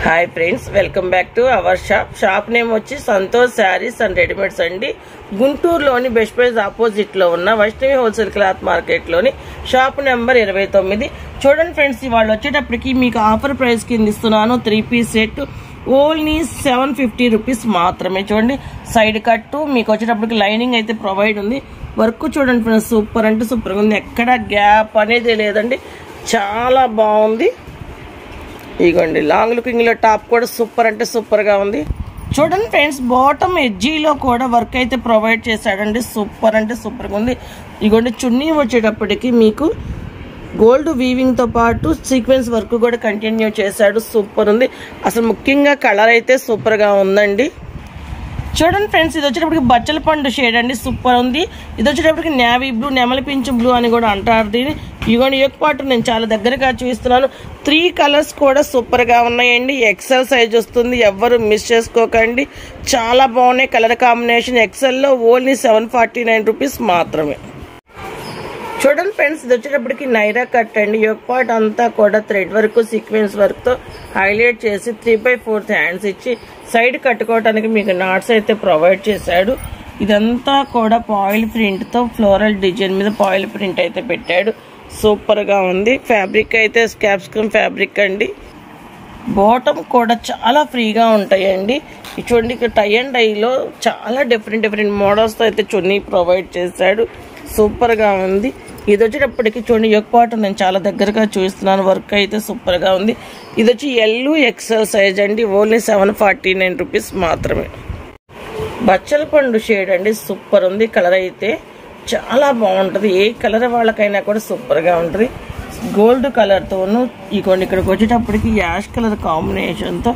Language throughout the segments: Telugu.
Hi friends, welcome back to our shop name వచ్చి సంతోష్ శారీస్ అండ్ రెడీమేడ్స్ అండి. గుంటూరులోని బెస్ట్ ప్రైస్ ఆపోజిట్ లో ఉన్న వైష్ణవి హోల్సేల్ క్లాత్ మార్కెట్ లోని షాప్ నెంబర్ 29. చూడండి ఫ్రెండ్స్, ఇవాళ వచ్చేటప్పటికి మీకు ఆఫర్ ప్రైస్ కింద ఇస్తున్నాను. 3-piece సెట్ ఓన్లీ 750 రూపీస్ మాత్రమే. చూడండి, సైడ్ కట్ మీకు వచ్చేటప్పటికి లైనింగ్ అయితే ప్రొవైడ్ ఉంది. వర్క్ చూడండి ఫ్రెండ్స్, సూపర్ అంటే సూపర్గా ఉంది. ఎక్కడ గ్యాప్ అనేది లేదండి, చాలా బాగుంది. ఇగోండి, లాంగ్ లుకింగ్ లో టాప్ కూడా సూపర్ అంటే సూపర్ గా ఉంది. చూడండి ఫ్రెండ్స్, బాటమ్ ఎడ్జీలో కూడా వర్క్ అయితే ప్రొవైడ్ చేశాడండి. సూపర్ అంటే సూపర్ గా ఉంది. ఇగోండి, చున్నీ వచ్చేటప్పటికి మీకు గోల్డ్ వీవింగ్ తో పాటు సీక్వెన్స్ వర్క్ కూడా కంటిన్యూ చేశాడు. సూపర్ ఉంది. అసలు ముఖ్యంగా కలర్ అయితే సూపర్ గా ఉందండి. చూడండి ఫ్రెండ్స్, ఇది వచ్చేటప్పటికి బచ్చల పండు షేడ్ అండి, సూపర్ ఉంది. ఇది వచ్చేటప్పటికి నేవీ బ్లూ, నెమలి పింఛు బ్లూ అని కూడా అంటారు దీన్ని. ఇదిగోండి, యొక్క పాటు నేను చాలా దగ్గరగా చూపిస్తున్నాను. 3 కలర్స్ కూడా సూపర్ గా ఉన్నాయండి. ఎక్సెల్ సైజ్ వస్తుంది, ఎవ్వరు మిస్ చేసుకోకండి. చాలా బాగున్నాయి కలర్ కాంబినేషన్. ఎక్సెల్ లో ఓన్లీ 749 రూపీస్ మాత్రమే. చూడండి ఫ్రెండ్స్, ఇది వచ్చేటప్పటికి నైరా కట్ అండి. యొక్క పార్ట్ అంతా కూడా థ్రెడ్ వర్క్, సీక్వెన్స్ వర్క్ తో హైలైట్ చేసి 3/4 హ్యాండ్స్ ఇచ్చి సైడ్ కట్టుకోవడానికి మీకు నాట్స్ అయితే ప్రొవైడ్ చేశాడు. ఇదంతా కూడా పాయిల్ ప్రింట్ తో ఫ్లోరల్ డిజైన్ మీద పాయిల్ ప్రింట్ అయితే పెట్టాడు. సూపర్ గా ఉంది. ఫ్యాబ్రిక్ అయితే క్యాప్సికమ్ ఫ్యాబ్రిక్ అండి. బాటమ్ కూడా చాలా ఫ్రీగా ఉంటాయండి. చూడండి, ఇక్కడ టై అండ్ డైలో చాలా డిఫరెంట్ మోడల్స్ తో అయితే చున్నీ ప్రొవైడ్ చేశాడు. సూపర్ గా ఉంది. ఇది వచ్చేటప్పటికి చూడండి, యొక్క పార్ట్ నేను చాలా దగ్గరగా చూస్తున్నాను. వర్క్ అయితే సూపర్ గా ఉంది. ఇది వచ్చి ఎల్ ఎక్సెల్ సైజ్ అండి. ఓన్లీ 749 రూపీస్ మాత్రమే. బచ్చల పండు షేడ్ అండి, సూపర్ ఉంది. కలర్ అయితే చాలా బాగుంటది. ఏ కలర్ వాళ్ళకైనా కూడా సూపర్ గా ఉంటుంది. గోల్డ్ కలర్ తోను ఇగోండి, ఇక్కడికి వచ్చేటప్పటికి యాష్ కలర్ కాంబినేషన్ తో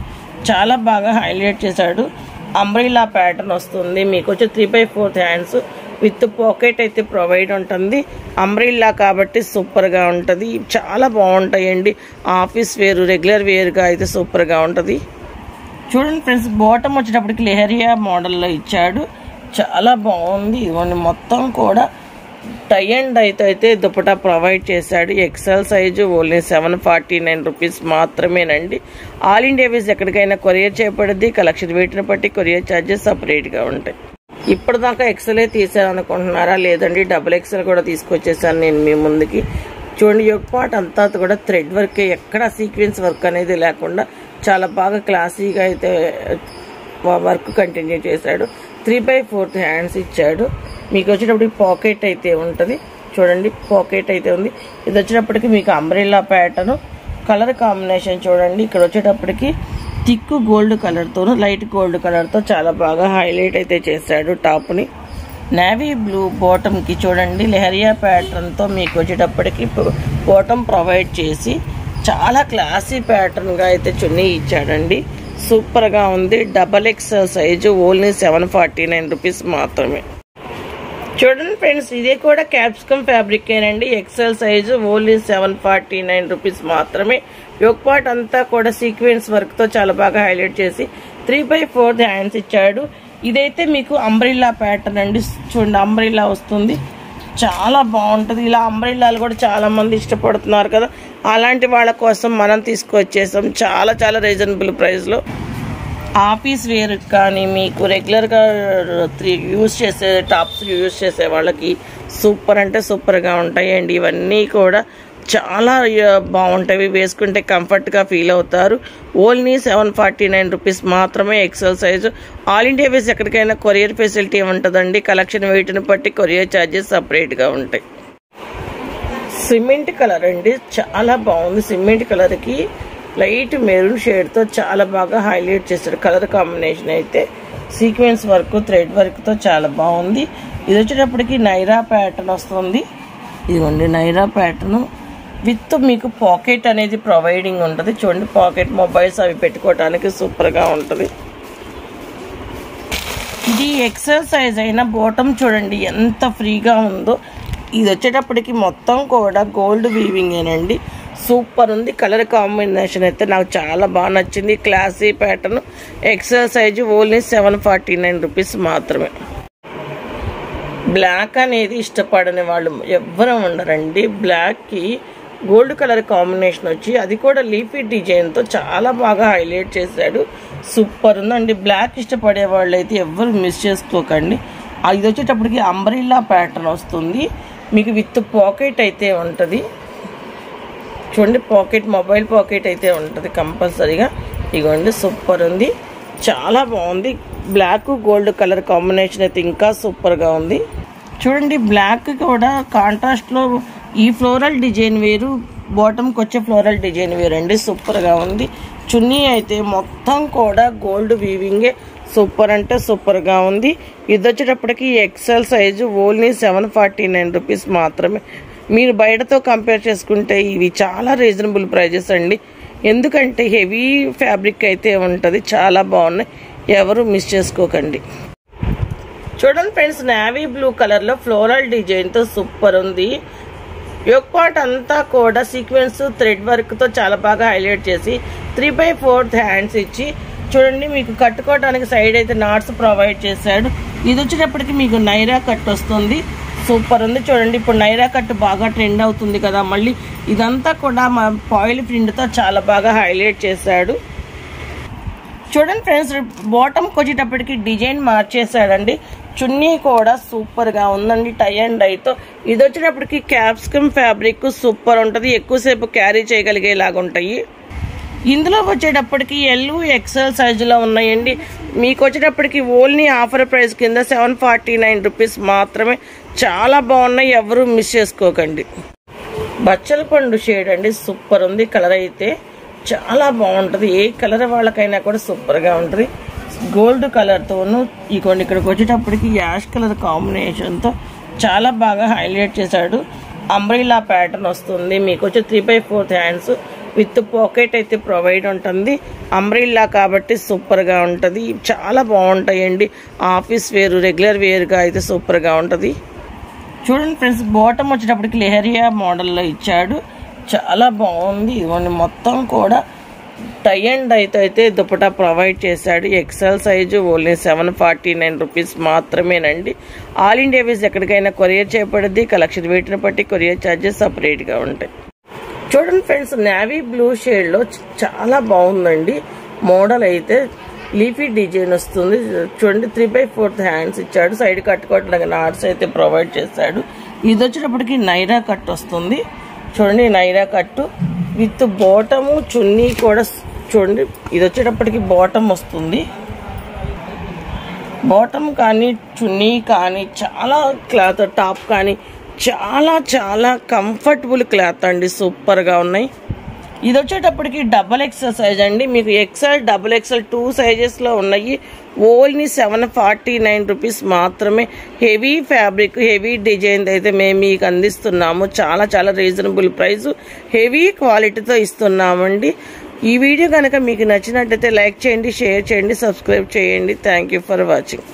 చాలా బాగా హైలైట్ చేశాడు. అంబ్రెల్లా ప్యాటర్న్ వస్తుంది. మీకు వచ్చి 3/4 హ్యాండ్స్ విత్ పాకెట్ అయితే ప్రొవైడ్ ఉంటుంది. అంబ్రెల్లా కాబట్టి సూపర్ గా ఉంటది. చాలా బాగుంటాయండి. ఆఫీస్ వేర్, రెగ్యులర్ వేర్ గా అయితే సూపర్ గా ఉంటది. చూడండి ఫ్రెండ్స్, బాటమ్ వచ్చేటప్పటికి లెహరియా మోడల్లో ఇచ్చాడు. చాలా బాగుంది. ఇవన్నీ మొత్తం కూడా టై అండ్ అయితే దుపట్టా ప్రొవైడ్ చేశాడు. ఎక్సెల్ సైజు ఓన్లీ 749 రూపీస్ మాత్రమేనండి. ఆల్ ఇండియా వేస్ ఎక్కడికైనా కొరియర్ చేయబడింది. కలెక్షన్ వెయిట్ని బట్టి కొరియర్ ఛార్జెస్ సపరేట్ గా ఉంటాయి. ఇప్పటిదాకా ఎక్సెల్ తీసారనుకుంటున్నారా? లేదండి, డబుల్ ఎక్సెల్ కూడా తీసుకొచ్చేసాను నేను మీ ముందుకి. చూడండి, యొక్క పార్ట్ అంతా కూడా థ్రెడ్ వర్క్, ఎక్కడ సీక్వెన్స్ వర్క్ అనేది లేకుండా చాలా బాగా క్లాసీగా అయితే వర్క్ కంటిన్యూ చేశాడు. 3/4 హ్యాండ్స్ ఇచ్చాడు. మీకు వచ్చేటప్పటికి పాకెట్ అయితే ఉంటుంది. చూడండి, పాకెట్ అయితే ఉంది. ఇది వచ్చేటప్పటికి మీకు అంబ్రెల్లా ప్యాటర్న్. కలర్ కాంబినేషన్ చూడండి, ఇక్కడ వచ్చేటప్పటికి థిక్ గోల్డ్ కలర్ తోను లైట్ గోల్డ్ కలర్ తో చాలా బాగా హైలైట్ అయితే చేశాడు టాప్ ని. నేవీ బ్లూ బాటమ్ కి చూడండి, లెహరియా ప్యాటర్న్ తో మీకు వచ్చేటప్పటికి బాటమ్ ప్రొవైడ్ చేసి చాలా క్లాసీ ప్యాటర్న్ గా అయితే చున్నీ ఇచ్చాడండి. సూపర్ గా ఉంది. Double excel size only 749 rupees మాత్రమే. చూడండి ఫ్రెండ్స్, ఇదే కూడా క్యాప్సికమ్ ఫ్యాబ్రిక్ ఏనండి. ఎక్సెల్ సైజు ఓన్లీ 749 రూపీస్ మాత్రమే. యొక్క పార్ట్ అంతా కూడా సీక్వెన్స్ వర్క్ తో చాలా బాగా హైలైట్ చేసి 3/4 హ్యాండ్స్ ఇచ్చాడు. ఇదైతే మీకు అంబ్రెల్లా ప్యాటర్న్ అండి. చూడండి, అంబ్రెల్లా వస్తుంది. చాలా బాగుంటది. ఇలా అంబ్రెల్లాలు కూడా చాలా మంది ఇష్టపడుతున్నారు కదా, అలాంటి వాళ్ళ కోసం మనం తీసుకొచ్చేసాం చాలా రీజనబుల్ ప్రైస్ లో. ఆఫీస్ వేర్ కానీ మీకు రెగ్యులర్గా యూజ్ చేసే టాప్స్ యూజ్ చేసే వాళ్ళకి సూపర్ అంటే సూపర్గా ఉంటాయండి. ఇవన్నీ కూడా చాలా బాగుంటాయి. వేసుకుంటే కంఫర్ట్గా ఫీల్ అవుతారు. ఓన్లీ 749 రూపీస్ మాత్రమే. Excel size. ఆల్ ఇండియా వేస్ ఎక్కడికైనా కొరియర్ ఫెసిలిటీ ఉంటుందండి. కలెక్షన్ వెయిట్ని బట్టి కొరియర్ ఛార్జెస్ సపరేట్గా ఉంటాయి. సిమెంట్ కలర్ అండి, చాలా బాగుంది. సిమెంట్ కలర్కి లైట్ మెరూన్ షేడ్ తో చాలా బాగా హైలైట్ చేశాడు. కలర్ కాంబినేషన్ అయితే సీక్వెన్స్ వర్క్, థ్రెడ్ వర్క్ తో చాలా బాగుంది. ఇది వచ్చేటప్పటికి నైరా ప్యాటర్న్ వస్తుంది. ఇదిగోండి, నైరా ప్యాటర్న్ విత్ మీకు పాకెట్ అనేది ప్రొవైడింగ్ ఉంటుంది. చూడండి, పాకెట్ మొబైల్స్ అవి పెట్టుకోవడానికి సూపర్ గా ఉంటుంది. ఇది ఎక్సెల్ సైజ్ అయిన బాటమ్ చూడండి ఎంత ఫ్రీగా ఉందో. ఇది వచ్చేటప్పటికి మొత్తం కూడా గోల్డ్ వీవింగ్ ఏనండి. సూపర్ ఉంది. కలర్ కాంబినేషన్ అయితే నాకు చాలా బాగా నచ్చింది. Classy pattern. Excel size only 749 rupees మాత్రమే. బ్లాక్ అనేది ఇష్టపడని వాళ్ళు ఎవ్వరూ ఉండరండి. బ్లాక్కి గోల్డ్ కలర్ కాంబినేషన్ వచ్చి అది కూడా లీఫీ డిజైన్తో చాలా బాగా హైలైట్ చేశాడు. సూపర్ ఉందండి. బ్లాక్ ఇష్టపడే వాళ్ళు అయితే ఎవరు మిస్ చేసుకోకండి. ఇది వచ్చేటప్పటికి అంబ్రెల్లా ప్యాటర్న్ వస్తుంది. మీకు విత్ పాకెట్ అయితే ఉంటుంది. చూడండి, పాకెట్, మొబైల్ పాకెట్ అయితే ఉంటుంది కంపల్సరీగా. ఇగోండి, సూపర్ ఉంది, చాలా బాగుంది. బ్లాక్ గోల్డ్ కలర్ కాంబినేషన్ అయితే ఇంకా సూపర్గా ఉంది. చూడండి, బ్లాక్ కూడా కాంట్రాస్ట్లో ఈ ఫ్లోరల్ డిజైన్ వేరు, బాటమ్కి వచ్చే ఫ్లోరల్ డిజైన్ వేరు అండి. సూపర్గా ఉంది. చున్నీ అయితే మొత్తం కూడా గోల్డ్ వీవింగే. సూపర్ అంటే సూపర్గా ఉంది. ఇది వచ్చేటప్పటికి ఎక్సెల్ సైజు ఓన్లీ 749 రూపీస్ మాత్రమే. మీరు బయటతో కంపేర్ చేసుకుంటే ఇవి చాలా రీజనబుల్ ప్రైజెస్ అండి. ఎందుకంటే హెవీ ఫ్యాబ్రిక్ అయితే ఉంటుంది. చాలా బాగున్నాయి, ఎవరు మిస్ చేసుకోకండి. చూడండి ఫ్రెండ్స్, నేవీ బ్లూ కలర్లో ఫ్లోరల్ డిజైన్తో సూపర్ ఉంది. యోక్ పార్ట్ అంతా కూడా సీక్వెన్స్ థ్రెడ్ వర్క్తో చాలా బాగా హైలైట్ చేసి 3/4 హ్యాండ్స్ ఇచ్చి చూడండి, మీకు కట్టుకోవడానికి సైడ్ అయితే నాట్స్ ప్రొవైడ్ చేశాడు. ఇది వచ్చేటప్పటికి మీకు నైరా కట్ వస్తుంది. సూపర్ ఉంది. చూడండి, ఇప్పుడు నైరా కట్ బాగా ట్రెండ్ అవుతుంది కదా, మళ్ళీ ఇదంతా కూడా మా పాయిల్ ప్రింట్తో చాలా బాగా హైలైట్ చేశాడు. చూడండి ఫ్రెండ్స్, బాటమ్కి వచ్చేటప్పటికి డిజైన్ మార్చేసాడండి. చున్నీ కూడా సూపర్గా ఉందండి, టై అండ్ డైతో. ఇది వచ్చేటప్పటికి క్యాప్సికమ్ ఫ్యాబ్రిక్ సూపర్ ఉంటుంది, ఎక్కువసేపు క్యారీ చేయగలిగేలాగా ఉంటాయి. ఇందులో వచ్చేటప్పటికి ఎల్ ఎక్సెల్ సైజులో ఉన్నాయండి. మీకు వచ్చేటప్పటికి ఓన్లీ ఆఫర్ ప్రైస్ కింద 749 రూపీస్ మాత్రమే. చాలా బాగున్నాయి, ఎవరు మిస్ చేసుకోకండి. బచ్చల పండు షేడ్ అండి, సూపర్ ఉంది. కలర్ అయితే చాలా బాగుంటుంది. ఏ కలర్ వాళ్ళకైనా కూడా సూపర్గా ఉంటుంది. గోల్డ్ కలర్తోనూ ఇక్కడికి వచ్చేటప్పటికి యాష్ కలర్ కాంబినేషన్తో చాలా బాగా హైలైట్ చేశాడు. అంబ్రెల్లా ప్యాటర్న్ వస్తుంది. మీకు వచ్చి 3/4 హ్యాండ్స్ విత్ పాకెట్ అయితే ప్రొవైడ్ ఉంటుంది. అంబ్రెల్లా కాబట్టి సూపర్గా ఉంటుంది. చాలా బాగుంటాయండి. ఆఫీస్ వేరు, రెగ్యులర్ వేర్గా అయితే సూపర్గా ఉంటుంది. చూడండి ఫ్రెండ్స్, బాటమ్ వచ్చేటప్పటికి లెహరియా మోడల్లో ఇచ్చాడు. చాలా బాగుంది. ఇవన్నీ మొత్తం కూడా టై అండ్ అయితే దుపట్టా ప్రొవైడ్ చేశాడు. ఎక్సెల్ సైజు ఓన్లీ 749 రూపీస్ మాత్రమేనండి. ఆల్ ఇండియా వైజ్ ఎక్కడికైనా కొరియర్ చేయబడింది. కలెక్షన్ వెయిట్ని బట్టి కొరియర్ ఛార్జెస్ సపరేట్గా ఉంటాయి. చూడండి ఫ్రెండ్స్, నేవీ బ్లూ షేడ్లో చాలా బాగుందండి. మోడల్ అయితే లీఫీ డిజైన్ వస్తుంది. చూడండి, 3/4 హ్యాండ్స్ ఇచ్చాడు. సైడ్ కట్టుకోవడానికి నాట్స్ అయితే ప్రొవైడ్ చేశాడు. ఇది వచ్చేటప్పటికి నైరా కట్ వస్తుంది. చూడండి, నైరా కట్టు విత్ బాటము చున్నీ కూడా. చూడండి, ఇది వచ్చేటప్పటికి బాటమ్ వస్తుంది. బాటమ్ కానీ చున్నీ కానీ చాలా క్లాత్, టాప్ కానీ చాలా చాలా కంఫర్టబుల్ క్లాత్ అండి. సూపర్గా ఉన్నాయి. ఇది వచ్చేటప్పటికి డబల్ ఎక్సెల్ సైజ్ అండి. మీకు ఎక్సెల్, డబుల్ ఎక్సెల్ 2 సైజెస్లో ఉన్నాయి. ఓన్లీ 749 రూపీస్ మాత్రమే. హెవీ ఫ్యాబ్రిక్, హెవీ డిజైన్ అయితే మేము మీకు అందిస్తున్నాము. చాలా చాలా రీజనబుల్ ప్రైస్, హెవీ క్వాలిటీతో ఇస్తున్నామండి. ఈ వీడియో కనుక మీకు నచ్చినట్టయితే లైక్ చేయండి, షేర్ చేయండి, సబ్స్క్రైబ్ చేయండి. Thank you for watching.